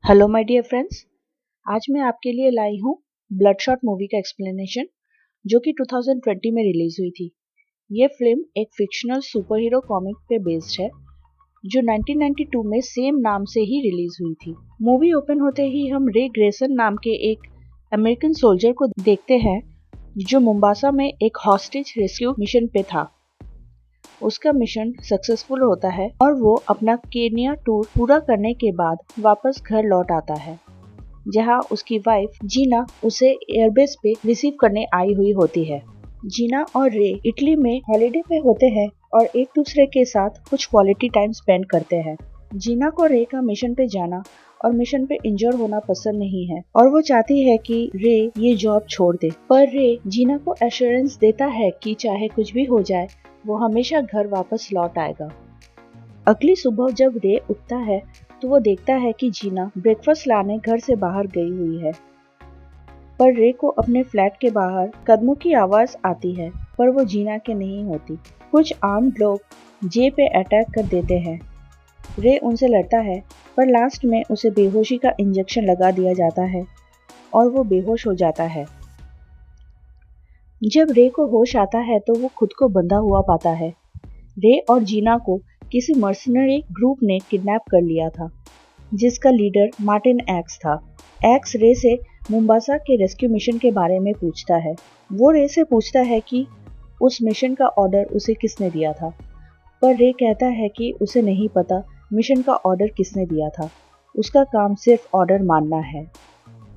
Hello my dear friends, आज मैं आपके लिए लाई हूँ ब्लडशॉट मूवी का एक्सप्लेनेशन जो कि 2020 में रिलीज हुई थी। ये फिल्म एक फिक्शनल सुपर हीरो कॉमिक पे बेस्ड है जो 1992 में सेम नाम से ही रिलीज हुई थी। मूवी ओपन होते ही हम रे ग्रेसन नाम के एक अमेरिकन सोल्जर को देखते हैं जो मुंबासा में एक हॉस्टेज रेस्क्यू मिशन पे था। उसका मिशन सक्सेसफुल होता है और वो अपना केनिया टूर पूरा करने के बाद वापस घर लौट आता है, जहां उसकी वाइफ जीना उसे एयरबेस पे रिसीव करने आई हुई होती है। जीना और रे इटली में हॉलिडे पे होते हैं और एक दूसरे के साथ कुछ क्वालिटी टाइम स्पेंड करते हैं। जीना को रे का मिशन पे जाना और मिशन पे इंजर होना पसंद नहीं है और वो चाहती है कि रे ये जॉब छोड़ दे, पर रे जीना को एश्योरेंस देता है कि चाहे कुछ भी हो जाए वो हमेशा घर वापस लौट आएगा। अगली सुबह जब रे उठता है तो वो देखता है कि जीना ब्रेकफास्ट लाने घर से बाहर गई हुई है, पर रे को अपने फ्लैट के बाहर कदमों की आवाज आती है, पर वो जीना के नहीं होती। कुछ आर्म्ड लोग जे पे अटैक कर देते हैं। रे उनसे लड़ता है, पर लास्ट में उसे बेहोशी का इंजेक्शन लगा दिया जाता है और वो बेहोश हो जाता है। जब रे को होश आता है तो वो खुद को बंधा हुआ पाता है। रे और जीना को किसी मर्सनरी ग्रुप ने किडनैप कर लिया था, जिसका लीडर मार्टिन एक्स था। एक्स रे से मुंबासा के रेस्क्यू मिशन के बारे में पूछता है। वो रे से पूछता है कि उस मिशन का ऑर्डर उसे किसने दिया था, पर रे कहता है कि उसे नहीं पता मिशन का ऑर्डर किसने दिया था, उसका काम सिर्फ ऑर्डर मानना है।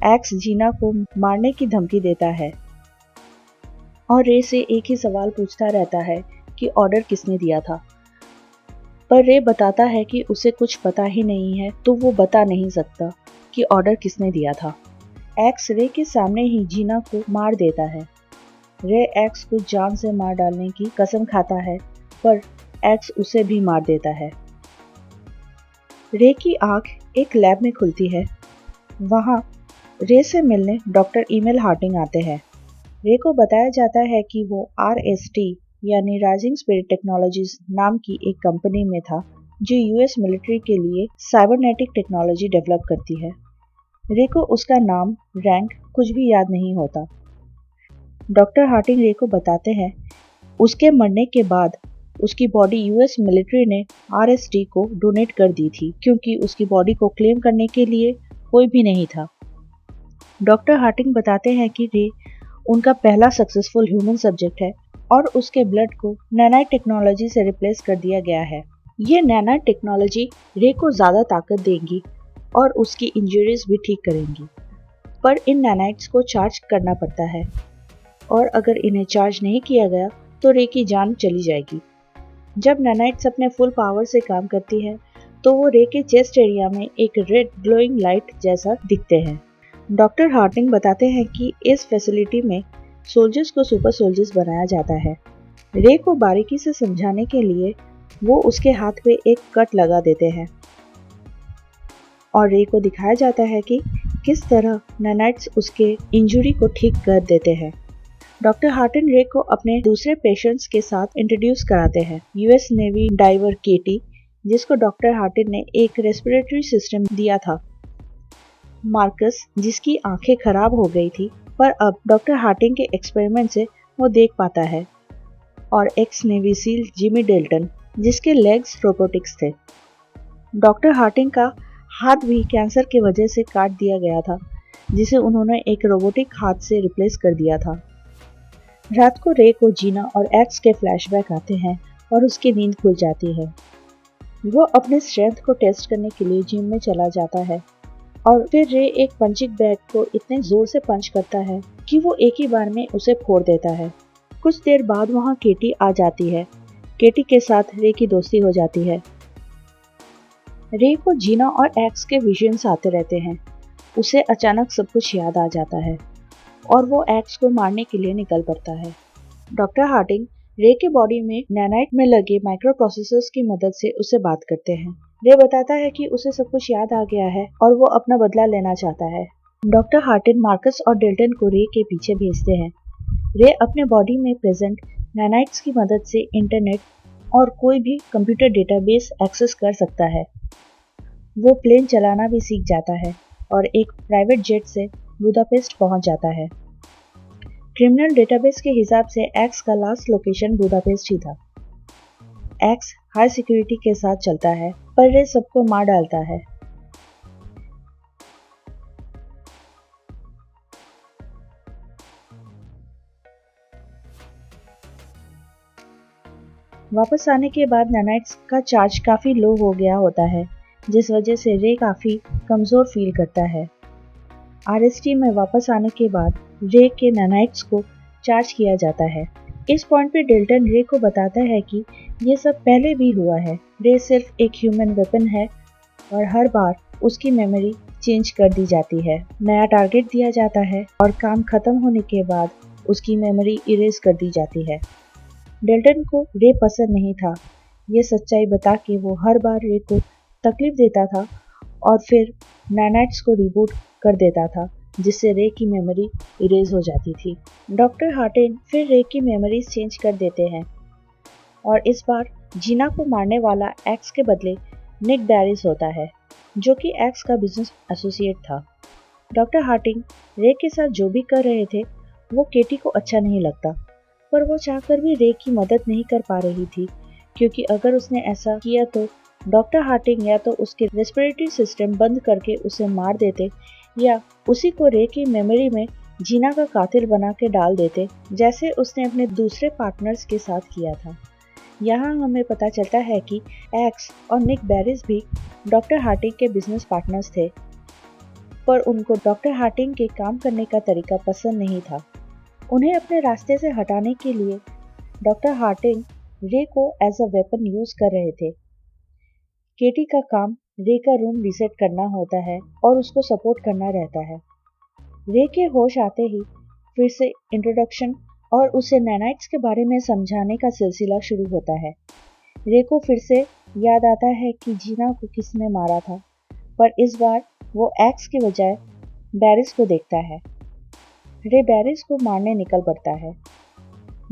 एक्स जीना को मारने की धमकी देता है और रे से एक ही सवाल पूछता रहता है कि ऑर्डर किसने दिया था, पर रे बताता है कि उसे कुछ पता ही नहीं है, तो वो बता नहीं सकता कि ऑर्डर किसने दिया था। एक्स रे के सामने ही जीना को मार देता है। रे एक्स को जान से मार डालने की कसम खाता है, पर एक्स उसे भी मार देता है। रे की आंख एक लैब में खुलती है। वहां रे से मिलने डॉक्टर ईमेल हार्टिंग आते हैं। रे को बताया जाता है कि वो RST यानी राइजिंग स्पिरिट टेक्नोलॉजीज नाम की एक कंपनी में था जो US मिलिट्री के लिए साइबरनेटिक टेक्नोलॉजी डेवलप करती है। रे को उसका नाम, रैंक कुछ भी याद नहीं होता। डॉक्टर हार्टिंग रे को बताते हैं उसके मरने के बाद उसकी बॉडी US मिलिट्री ने RST को डोनेट कर दी थी, क्योंकि उसकी बॉडी को क्लेम करने के लिए कोई भी नहीं था। डॉक्टर हार्टिंग बताते हैं कि रे उनका पहला सक्सेसफुल ह्यूमन सब्जेक्ट है और उसके ब्लड को नैनाइट टेक्नोलॉजी से रिप्लेस कर दिया गया है। ये नैनाइट टेक्नोलॉजी रे को ज़्यादा ताकत देगी और उसकी इंजरीज भी ठीक करेंगी, पर इन नैनाइट्स को चार्ज करना पड़ता है और अगर इन्हें चार्ज नहीं किया गया तो रे की जान चली जाएगी। जब नैनाइट्स अपने फुल पावर से काम करती है तो वो रे के चेस्ट एरिया में एक रेड ग्लोइंग लाइट जैसा दिखते हैं। डॉक्टर हार्टिंग बताते हैं कि इस फैसिलिटी में सोल्जर्स को सुपर सोल्जर्स बनाया जाता है। रे को बारीकी से समझाने के लिए वो उसके हाथ पे एक कट लगा देते हैं और रे को दिखाया जाता है कि किस तरह नैनाइट्स उसके इंजरी को ठीक कर देते हैं। डॉक्टर हार्टिन रे को अपने दूसरे पेशेंट्स के साथ इंट्रोड्यूस कराते हैं। US नेवी डाइवर केटी, जिसको डॉक्टर हार्टिन ने एक रेस्पिरेटरी सिस्टम दिया था। मार्कस, जिसकी आंखें खराब हो गई थी, पर अब डॉक्टर हार्टिंग के एक्सपेरिमेंट से वो देख पाता है, और ex navy seal Jimmy Dalton, जिसके लेग्स रोबोटिक्स थे। डॉक्टर हार्टिंग का हाथ भी कैंसर की वजह से काट दिया गया था, जिसे उन्होंने एक रोबोटिक हाथ से रिप्लेस कर दिया था। रात को रे को जीना और एक्स के फ्लैशबैक आते हैं और उसकी नींद खुल जाती है। वो अपने स्ट्रेंथ को टेस्ट करने के लिए जिम में चला जाता है और फिर रे एक पंचिंग बैग को इतने जोर से पंच करता है कि वो एक ही बार में उसे फोड़ देता है। कुछ देर बाद वहाँ केटी आ जाती है। केटी के साथ रे की दोस्ती हो जाती है। रे को जीना और एक्स के विजन्स आते रहते हैं। उसे अचानक सब कुछ याद आ जाता है और वो एक्स को मारने के लिए निकल पड़ता है। डॉक्टर हार्टिंग रे के बॉडी में नैनाइट में लगे माइक्रो प्रोसेसर्स की मदद से उसे बात करते हैं। रे बताता है कि उसे सब कुछ याद आ गया है और वो अपना बदला लेना चाहता है। डॉक्टर हार्टिन मार्कस और डेल्टन को रे के पीछे भेजते हैं। रे अपने बॉडी में प्रेजेंट नैनाइट्स की मदद से इंटरनेट और कोई भी कंप्यूटर डेटाबेस एक्सेस कर सकता है। वो प्लेन चलाना भी सीख जाता है और एक प्राइवेट जेट से बुदापेस्ट पहुंच जाता है। क्रिमिनल डेटाबेस के हिसाब से एक्स का लास्ट लोकेशन बुदापेस्ट ही था। एक्स हाई सिक्योरिटी के साथ चलता है, पर रे सबको मार डालता है। वापस आने के बाद नैनाइट्स का चार्ज काफी लो हो गया होता है, जिस वजह से रे काफी कमजोर फील करता है। आरएसटी में वापस आने के बाद रे के नैनाइट्स को चार्ज किया जाता है। इस पॉइंट पे डेल्टन रे को बताता है कि ये सब पहले भी हुआ है। रे सिर्फ एक ह्यूमन वेपन है और हर बार उसकी मेमोरी चेंज कर दी जाती है, नया टारगेट दिया जाता है और काम खत्म होने के बाद उसकी मेमोरी इरेज कर दी जाती है। डेल्टन को रे पसंद नहीं था। ये सच्चाई बता के वो हर बार रे को तकलीफ देता था और फिर नैनाइट्स को रिबूट कर देता था, जिससे रे की मेमोरी इरेज हो जाती थी। डॉक्टर हार्टिन फिर रे की मेमोरीज चेंज कर देते हैं और इस बार जीना को मारने वाला एक्स के बदले निक बैरिस होता है, जो कि एक्स का बिजनेस एसोसिएट था। डॉक्टर हार्टिन रे के साथ जो भी कर रहे थे वो केटी को अच्छा नहीं लगता, पर वो चाहकर भी रे की मदद नहीं कर पा रही थी, क्योंकि अगर उसने ऐसा किया तो डॉक्टर हार्टिंग या तो उसके रेस्पिरेटरी सिस्टम बंद करके उसे मार देते या उसी को रे की मेमोरी में जीना का कातिल बना के डाल देते, जैसे उसने अपने दूसरे पार्टनर्स के साथ किया था। यहाँ हमें पता चलता है कि एक्स और निक बैरिस भी डॉक्टर हार्टिंग के बिजनेस पार्टनर्स थे, पर उनको डॉक्टर हार्टिंग के काम करने का तरीका पसंद नहीं था। उन्हें अपने रास्ते से हटाने के लिए डॉक्टर हार्टिंग रे को एज अ वेपन यूज कर रहे थे। केटी का काम रे का रूम रीसेट करना होता है और उसको सपोर्ट करना रहता है। रे के होश आते ही फिर से इंट्रोडक्शन और उसे नैनाइट्स के बारे में समझाने का सिलसिला शुरू होता है। रे को फिर से याद आता है कि जीना को किसने मारा था, पर इस बार वो एक्स के बजाय बैरिस को देखता है। रे बैरिस को मारने निकल पड़ता है।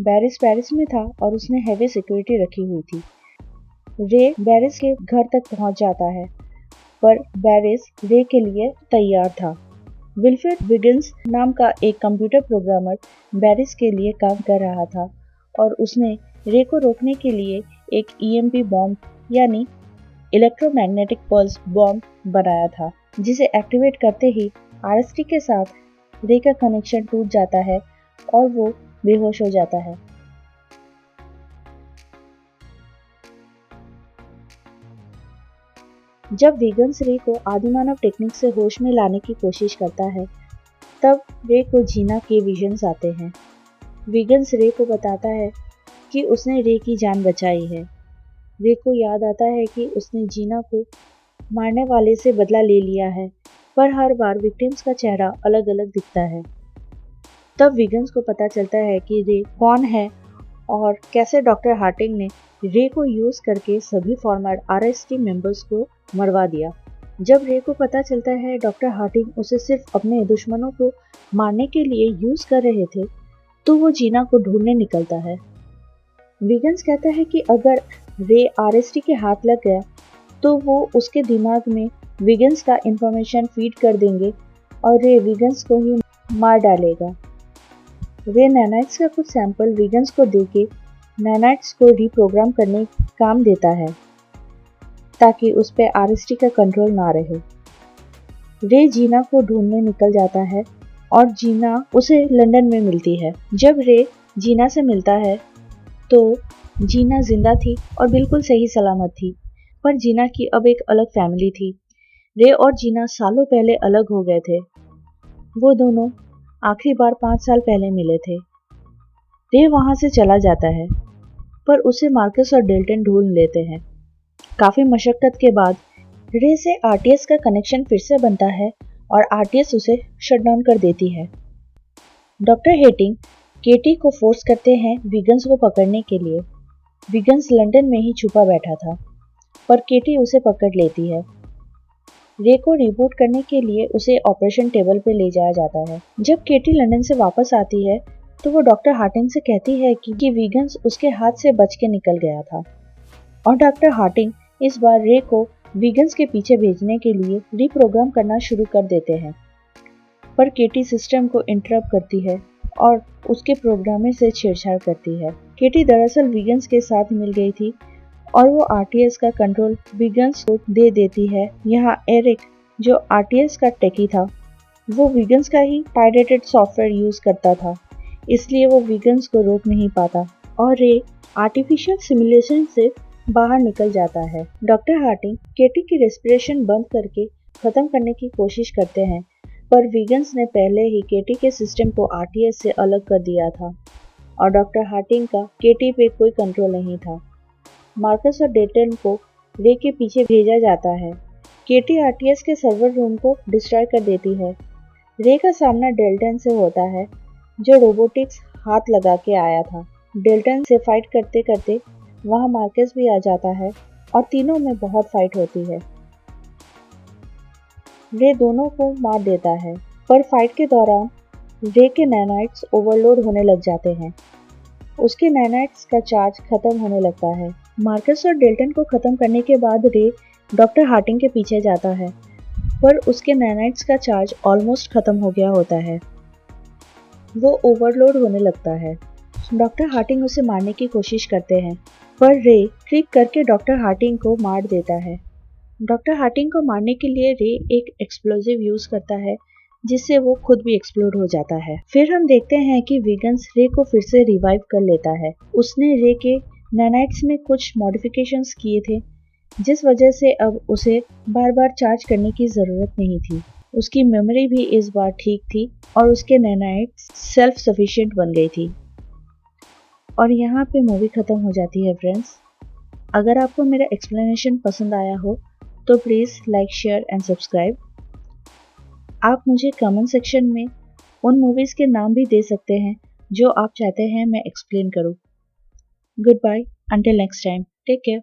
बैरिस पेरिस में था और उसने हैवी सिक्योरिटी रखी हुई थी। रे बैरिस के घर तक पहुंच जाता है, पर बैरिस रे के लिए तैयार था। विल्फ्रेड विगिंस नाम का एक कंप्यूटर प्रोग्रामर बैरिस के लिए काम कर रहा था और उसने रे को रोकने के लिए एक ईएमपी बॉम्ब यानी इलेक्ट्रोमैग्नेटिक पल्स बॉम्ब बनाया था, जिसे एक्टिवेट करते ही आरएसटी के साथ रे का कनेक्शन टूट जाता है और वो बेहोश हो जाता है। जब विगन्स रे को आदिमानव टेक्निक से होश में लाने की कोशिश करता है, तब रे को जीना के विजन्स आते हैं। विगन्स रे को बताता है कि उसने रे की जान बचाई है। रे को याद आता है कि उसने जीना को मारने वाले से बदला ले लिया है, पर हर बार विक्टिम्स का चेहरा अलग अलग दिखता है। तब विगन्स को पता चलता है कि रे कौन है और कैसे डॉक्टर हार्टिंग ने रे को यूज करके सभी फॉर्मर आरएसटी मेंबर्स को मरवा दिया। जब रे को पता चलता है डॉक्टर हार्टिंग उसे सिर्फ अपने दुश्मनों को मारने के लिए यूज कर रहे थे, तो वो जीना को ढूंढने निकलता है। विगन्स कहता है कि अगर रे आरएसटी के हाथ लग गया तो वो उसके दिमाग में विगन्स का इंफॉर्मेशन फीड कर देंगे और रे विगन्स को ही मार डालेगा। रे नैनाइट्स का कुछ सैंपल विगन्स को देके नैनाइट्स को रिप्रोग्राम करने काम देता है, ताकि उस पे आरएसटी का कंट्रोल ना रहे। रे जीना को ढूंढने निकल जाता है और जीना उसे लंदन में मिलती है। जब रे जीना से मिलता है तो जीना जिंदा थी और बिल्कुल सही सलामत थी, पर जीना की अब एक अलग फैमिली थी। रे और जीना सालों पहले अलग हो गए थे। वो दोनों आखिरी बार 5 साल पहले मिले थे। रे वहां से चला जाता है, पर उसे मार्कस और डेल्टन ढूंढ लेते हैं। काफी मशक्कत के बाद रे से आरटीएस का कनेक्शन फिर से बनता है और आरटीएस उसे शट डाउन कर देती है। डॉक्टर हेटिंग केटी को फोर्स करते हैं विगन्स को पकड़ने के लिए। विगन्स लंदन में ही छुपा बैठा था, पर केटी उसे पकड़ लेती है। रे को रिबूट करने के लिए उसे ऑपरेशन टेबल पे ले जाया जाता है। जब केटी लंदन से वापस आती है तो वो डॉक्टर हार्टिंग से कहती है कि विगन्स उसके हाथ से बच के निकल गया था और डॉक्टर हार्टिंग इस बार रे को वीगन्स के पीछे भेजने के लिए रिप्रोग्राम करना शुरू कर देते हैं, पर केटी सिस्टम को इंटरप्ट करती है और उसके प्रोग्रामर से छेड़छाड़ करती है। केटी दरअसल वीगन्स के साथ मिल गई थी और वो आरटीएस का कंट्रोल वीगन्स को दे देती है। यहाँ एरिक, जो आरटीएस का टेकी था, वो वीगन्स का ही पायरेटेड सॉफ्टवेयर यूज करता था, इसलिए वो वीगन्स को रोक नहीं पाता और रे आर्टिफिशियल सिमुलेशन से बाहर निकल जाता है। डॉक्टर हार्टिंग केटी की रेस्पिरेशन बंद करके खत्म करने की कोशिश करते हैं, पर वीगन्स ने पहले ही केटी के सिस्टम को आरटीएस से अलग कर दिया था और डॉक्टर हार्टिंग का केटी पे कोई कंट्रोल नहीं था। मार्कस और डेल्टन को रे के पीछे भेजा जाता है। केटी आरटीएस के सर्वर रूम को डिस्ट्रॉय कर देती है। रे का सामना डेल्टन से होता है, जो रोबोटिक्स हाथ लगा के आया था। डेल्टन से फाइट करते करते वहां मार्कस भी आ जाता है और तीनों में बहुत फाइट होती है। रे दोनों को मार देता है, पर फाइट के दौरान रे के नैनाइट्स ओवरलोड होने लग जाते हैं। उसके नैनाइट्स का चार्ज खत्म होने लगता है। मार्कस और डेल्टन को खत्म करने के बाद रे डॉक्टर हार्टिंग के पीछे जाता है, पर उसके नैनाइट्स का चार्ज ऑलमोस्ट खत्म हो गया होता है। वो ओवरलोड होने लगता है। डॉक्टर हार्टिंग उसे मारने की कोशिश करते हैं, पर रे ट्रिक करके डॉक्टर हार्टिंग को मार देता है। डॉक्टर हार्टिंग को मारने के लिए रे एक एक्सप्लोजिव यूज करता है, जिससे वो खुद भी एक्सप्लोड हो जाता है। फिर हम देखते हैं कि वीगन्स रे को फिर से रिवाइव कर लेता है। उसने रे के नैनाइट्स में कुछ मॉडिफिकेशंस किए थे, जिस वजह से अब उसे बार बार चार्ज करने की जरूरत नहीं थी। उसकी मेमोरी भी इस बार ठीक थी और उसके नैनाइट्स सेल्फ सफिशिएंट बन गई थी। और यहाँ पे मूवी खत्म हो जाती है फ्रेंड्स। अगर आपको मेरा एक्सप्लेनेशन पसंद आया हो तो please like, share and subscribe. आप मुझे कमेंट सेक्शन में उन मूवीज़ के नाम भी दे सकते हैं जो आप चाहते हैं मैं एक्सप्लेन करूँ। Good bye, until next time, take care.